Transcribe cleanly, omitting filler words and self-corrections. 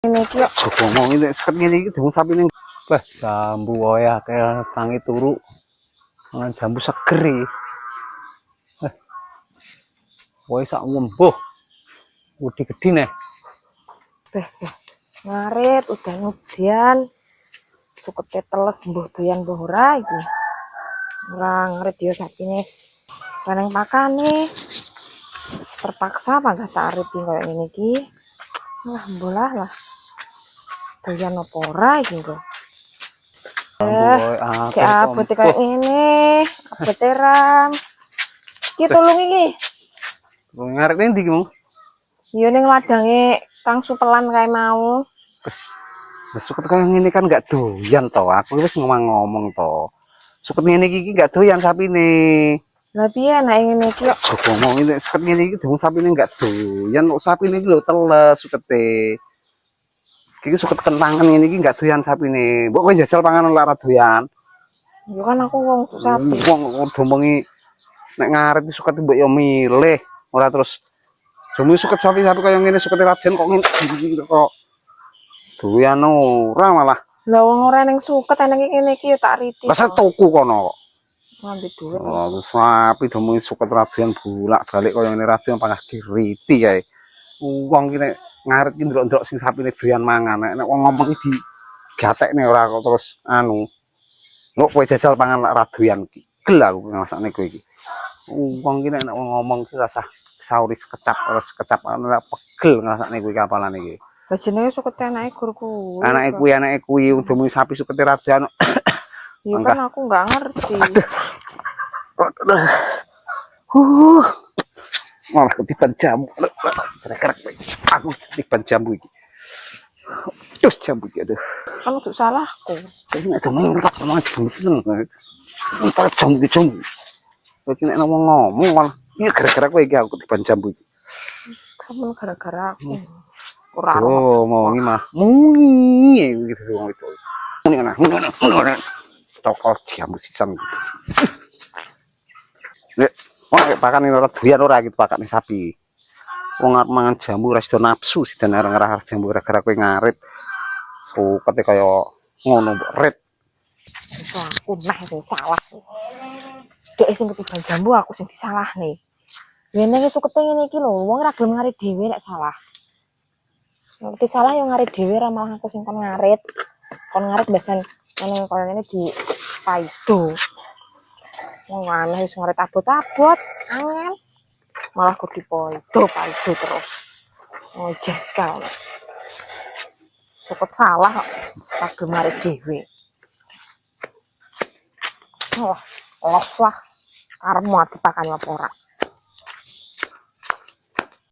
Ini ki Coba ngomong ini seket ngene iki jambu sapi ning. Wah, jambu wae akeh tangi turu. Mangan jambu seger iki. Wae sak wembuh. Wedi gedhi neh. ngarit udan sukete teles mbuh doyan mbuh ora iki. Ora ngarit ya sapine kaneng pakane. Terpaksa panggah tak ariti koyo ngene iki. Wah, mbolah lah. Doyan apa ora iki kok. Jambu wae akeh Kayak abote koyo ngene, abote ram. Iki tulung iki. Ngarep ndi ki, Mang? Ya ning ladange Kang Supelan kae mau. Lah suket kaya ngene kan gak doyan to. Aku wis ngomong to. Suket ngene iki gak doyan sapine. Lah piye nek ngene iki kok Coba ngomong ini suket ngene iki jambu sapine gak doyan. Kok sapine iki lho teles sukete. Iki suket kentangan ngene iki gak doyan sapine. Mbok kowe jajal panganan lara doyan. ya kan aku wong cuk sapi. Wong domengi nek ngaret suket mbok yo milih. Ora terus jemu suket sapi-sapi kaya ngene suket rajen kok ngene kok doyan ora malah. Lah wong ora ning suket eneng ngene iki ya tak riti. Masa tuku kono kok. Ngambil duit. Oh, sapi domengi suket rajen bolak-balik kaya ngene rajen pangah diriti kae. Wong ki nek ngaret ki ndelok-ndelok sing sapine doyan mangan. Nek wong ngomong iki gatekne ora kok terus anu. Mbok kowe jajal pangan lak ra doyan ki. Gel aku ngrasakne kowe iki. Wong ki nek wong ngomong ki rasah sauri sekecap terus sekecap ora pegel ngrasakne kowe kapalane iki. Lah jenenge sukete anake gur kuwi. Anake kuwi demi sapi sukete rajan. Ya kan aku nggak ngerti. Malah ketiban jambu. Krek-krek aku ketiban jambu iki. Terus jambu iki aduh. Kan kudu salahku. Iki nek jambu tak ngomong jambu seneng. Tak jambu iki jambu. Iki nek ngomong malah iki gara-gara kowe iki aku ketiban jambu iki. Semen gara-gara aku. Ora Oh, mau ngi mah. Mungi gitu wong itu. Ngono. Tokol jambu sisan. Nek pakan ora doyan ora gitu pakane sapi. Wong arep mangan jambu ora sida nafsu sidan areng-areng jambu gara-gara kowe ngarit. Sukete kaya ngono mbok rit. itu aku nah sing salah. Dek sing ketiban jambu aku sing disalahne. Ngene iki sukete ngene iki lho, wong ora gelem ngarit dhewe nek salah. Ngerti salah yo ngarit dhewe ra malah aku sing kon ngarit. Kon ngarit besan ngene koyo ngene di paido. Wong aneh wis ngarit abot-abot, angel. Malah kok dipoido paido terus. Oh jekal. Suket salah kok. Kagem ngarit dhewe. Wah, los lah. Arepmu dipakani apa ora?